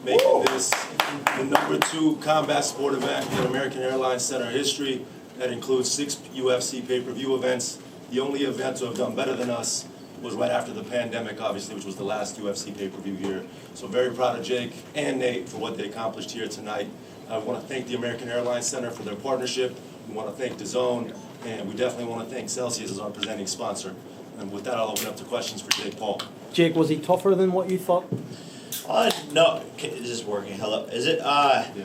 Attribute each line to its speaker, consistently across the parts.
Speaker 1: making this the #2 combat sport event in American Airlines Center history. That includes 6 UFC pay-per-view events. The only event to have done better than us was right after the pandemic, obviously, which was the last UFC pay-per-view year. So very proud of Jake and Nate for what they accomplished here tonight. I want to thank the American Airlines Center for their partnership. We want to thank DAZN, and we definitely want to thank Celsius as our presenting sponsor. And with that, I'll open up to questions for Jake Paul.
Speaker 2: Jake, was he tougher than what you thought?
Speaker 3: No, is this working? Hello? Is it?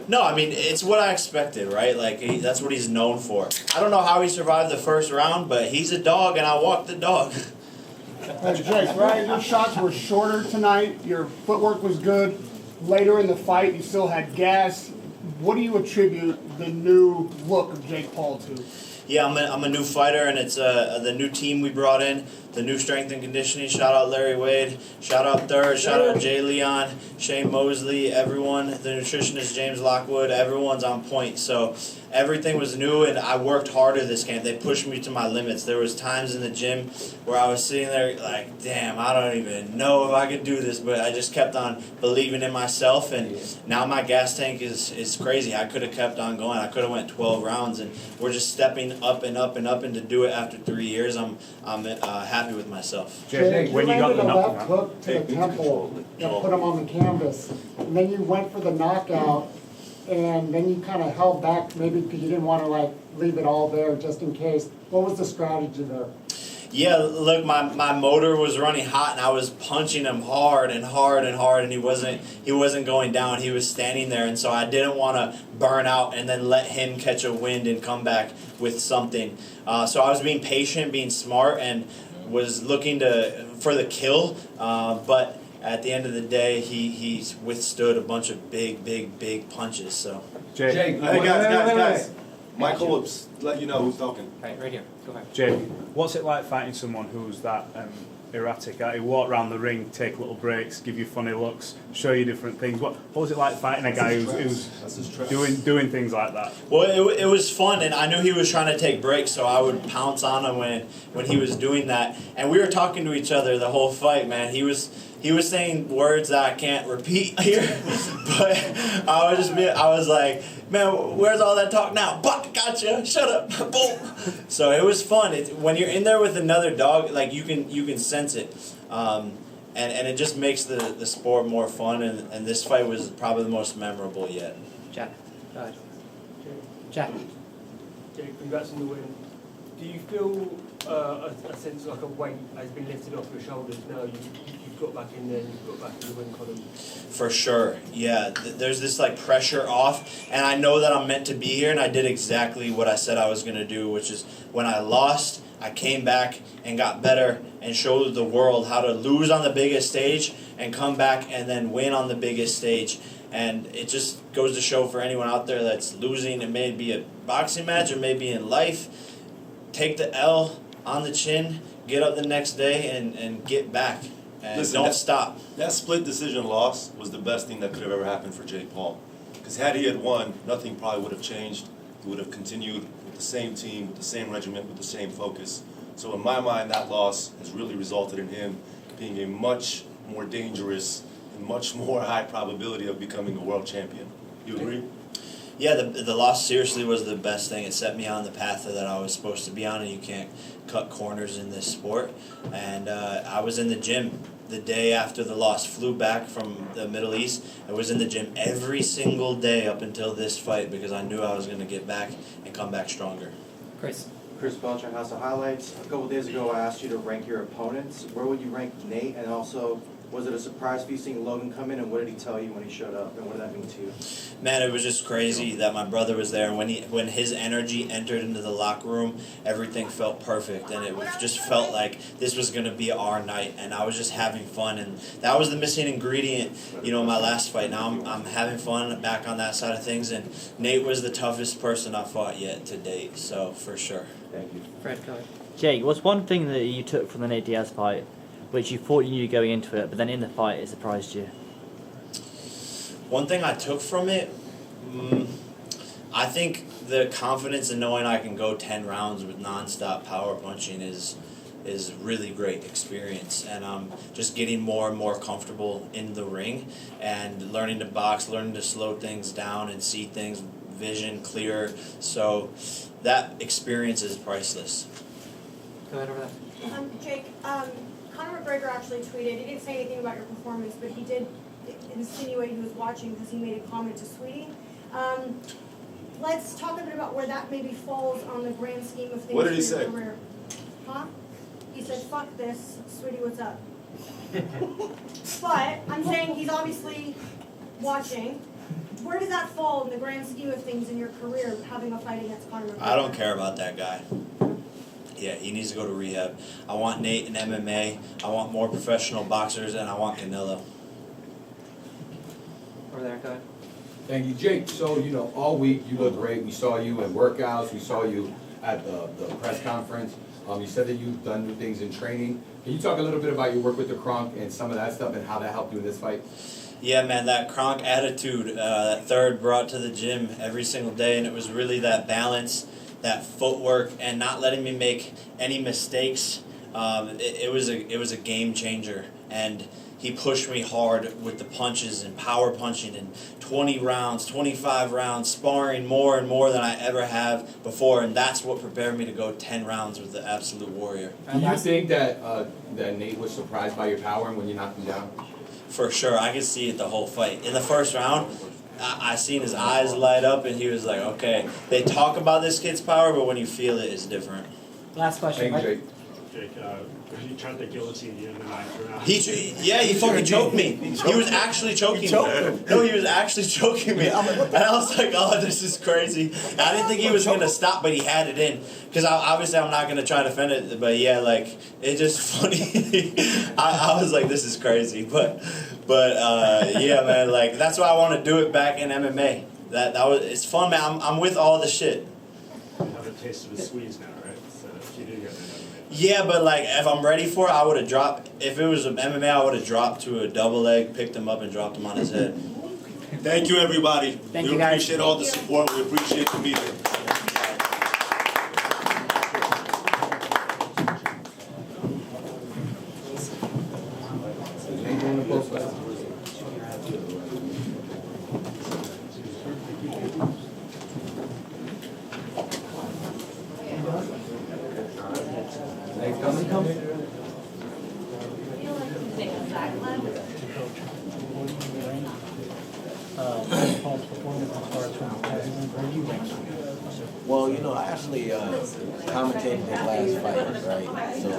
Speaker 3: No, I mean, it's what I expected, right? Like, that's what he's known for. I don't know how he survived the first round, but he's a dog, and I walked the dog.
Speaker 4: Hey, Jake, right? Your shots were shorter tonight. Your footwork was good. Later in the fight, you still had gas. What do you attribute the new look of Jake Paul to?
Speaker 3: Yeah, I'm a new fighter, and it's the new team we brought in, the new strength and conditioning. Shout out Larry Wade, shout out Third, shout out Jay Leon, Shane Mosley, everyone, the nutritionist James Lockwood, everyone's on point. So everything was new, and I worked harder this camp. They pushed me to my limits. There was times in the gym where I was sitting there like, damn, I don't even know if I could do this, but I just kept on believing in myself, and now my gas tank is crazy. I could have kept on going. I could have went 12 rounds, and we're just stepping up and up and up, and to do it after 3 years, I'm happy with myself.
Speaker 5: Jake, when you got the
Speaker 6: left
Speaker 5: knockout,
Speaker 6: hook to the temple that put him on the canvas, and then you went for the knockout, and then you kind of held back maybe because you didn't want to like leave it all there just in case. What was the strategy there?
Speaker 3: Yeah, look, my motor was running hot, and I was punching him hard and hard and hard, and he wasn't going down. He was standing there, and so I didn't want to burn out and then let him catch a wind and come back with something. So I was being patient, being smart, and was looking for the kill, but at the end of the day, he withstood a bunch of big punches. So
Speaker 5: Jake,
Speaker 1: Hey, guys. Michael will let you know who's talking.
Speaker 2: Right here. Go ahead.
Speaker 5: Jake, what's it like fighting someone who's that erratic? He walk around the ring, take little breaks, give you funny looks, show you different things. What was it like fighting a guy who's doing things like that?
Speaker 3: Well, it was fun, and I knew he was trying to take breaks, so I would pounce on him when he was doing that. And we were talking to each other the whole fight, man. He was saying words that I can't repeat here, but I was like, man, where's all that talk now? But gotcha, shut up, boom. So it was fun. When you're in there with another dog, like you can sense it, and it just makes the sport more fun. And this fight was probably the most memorable yet.
Speaker 2: Jack. Go ahead. Jack.
Speaker 7: Jake, congrats on the win. Do you feel a sense like a weight has been lifted off your shoulders now? You've got back in there, you've got back in the win column.
Speaker 3: For sure, yeah. There's this like pressure off, and I know that I'm meant to be here, and I did exactly what I said I was going to do, which is when I lost, I came back and got better and showed the world how to lose on the biggest stage and come back and then win on the biggest stage. And it just goes to show for anyone out there that's losing, it may be a boxing match or maybe in life, take the L on the chin, get up the next day and get back. And
Speaker 1: Listen,
Speaker 3: don't stop.
Speaker 1: That split decision loss was the best thing that could have ever happened for Jake Paul. Because had he had won, nothing probably would have changed. He would have continued with the same team, with the same regiment, with the same focus. So in my mind, that loss has really resulted in him being a much more dangerous and much more high probability of becoming a world champion. You agree?
Speaker 3: Yeah, the loss seriously was the best thing. It set me on the path that I was supposed to be on, and you can't cut corners in this sport. And I was in the gym the day after the loss, flew back from the Middle East. I was in the gym every single day up until this fight because I knew I was going to get back and come back stronger.
Speaker 2: Chris.
Speaker 8: Chris Belcher, House of Highlights. A couple days ago, I asked you to rank your opponents. Where would you rank Nate? And also, was it a surprise for you seeing Logan come in? And what did he tell you when he showed up? And what did that mean to you?
Speaker 3: Man, it was just crazy that my brother was there. And when his energy entered into the locker room, everything felt perfect. And it just felt like this was going to be our night. And I was just having fun. And that was the missing ingredient, in my last fight. Now I'm having fun back on that side of things. And Nate was the toughest person I fought yet to date. So, for sure.
Speaker 8: Thank you.
Speaker 2: Fred, go ahead.
Speaker 9: Jake, what's one thing that you took from the Nate Diaz fight, which you thought you knew going into it, but then in the fight it surprised you?
Speaker 3: One thing I took from it, I think the confidence in knowing I can go 10 rounds with nonstop power punching is is really great experience, and just getting more and more comfortable in the ring and learning to box, learning to slow things down and see things vision clearer. So that experience is priceless.
Speaker 2: Go ahead over there.
Speaker 10: Jake, Conor McGregor actually tweeted, he didn't say anything about your performance, but he did insinuate he was watching because he made a comment to Sweetie. Let's talk a bit about where that maybe falls on the grand scheme of things.
Speaker 1: What did he
Speaker 10: in
Speaker 1: say?
Speaker 10: your career. Huh? He said, fuck this, Sweetie, what's up? But I'm saying he's obviously watching. Where does that fall in the grand scheme of things in your career, having a fight against Conor McGregor?
Speaker 3: I don't care about that guy. Yeah, he needs to go to rehab. I want Nate in MMA. I want more professional boxers, and I want Canelo.
Speaker 2: Over there, go ahead.
Speaker 11: Thank you, Jake. So, all week you look great. We saw you at workouts. We saw you at the press conference. You said that you've done new things in training. Can you talk a little bit about your work with the Kronk and some of that stuff and how that helped you in this fight?
Speaker 3: Yeah, man, that Kronk attitude, that third brought to the gym every single day, and it was really that balance, that footwork, and not letting me make any mistakes. It was a game changer, and he pushed me hard with the punches and power punching and 20 rounds, 25 rounds, sparring more and more than I ever have before, and that's what prepared me to go 10 rounds with the Absolute Warrior.
Speaker 11: Do you think that Nate was surprised by your power and when you knocked him down?
Speaker 3: For sure, I could see it the whole fight. In the first round, I seen his eyes light up, and he was like, okay, they talk about this kid's power, but when you feel it, it's different.
Speaker 2: Last question.
Speaker 11: Thank you,
Speaker 2: Mike.
Speaker 11: Jake.
Speaker 12: He tried to guillotine you in the ninth round.
Speaker 3: He fucking choked me. He was actually choking me. No, he was actually choking me. And I was like, oh, this is crazy. I didn't think he was going to stop, but he had it in. Because obviously I'm not going to try to defend it, but yeah, like, it's just funny. I was like, this is crazy. But yeah, man, like, that's why I want to do it back in MMA. It's fun, man. I'm with all the shit.
Speaker 12: You have a taste of a squeeze now, right? So if you do get it.
Speaker 3: Yeah, but like if I'm ready for it, I would have dropped. If it was an MMA, I would have dropped to a double leg, picked him up, and dropped him on his head.
Speaker 1: Thank you, everybody.
Speaker 2: Thank
Speaker 1: we
Speaker 2: you, guys.
Speaker 1: appreciate all the support. We appreciate the meeting.
Speaker 13: Well, I actually commentated the last fight, right? So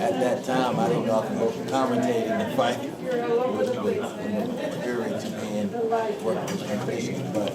Speaker 13: at that time, I didn't know I could go from commentating the fight with McGregor and working with ambition, but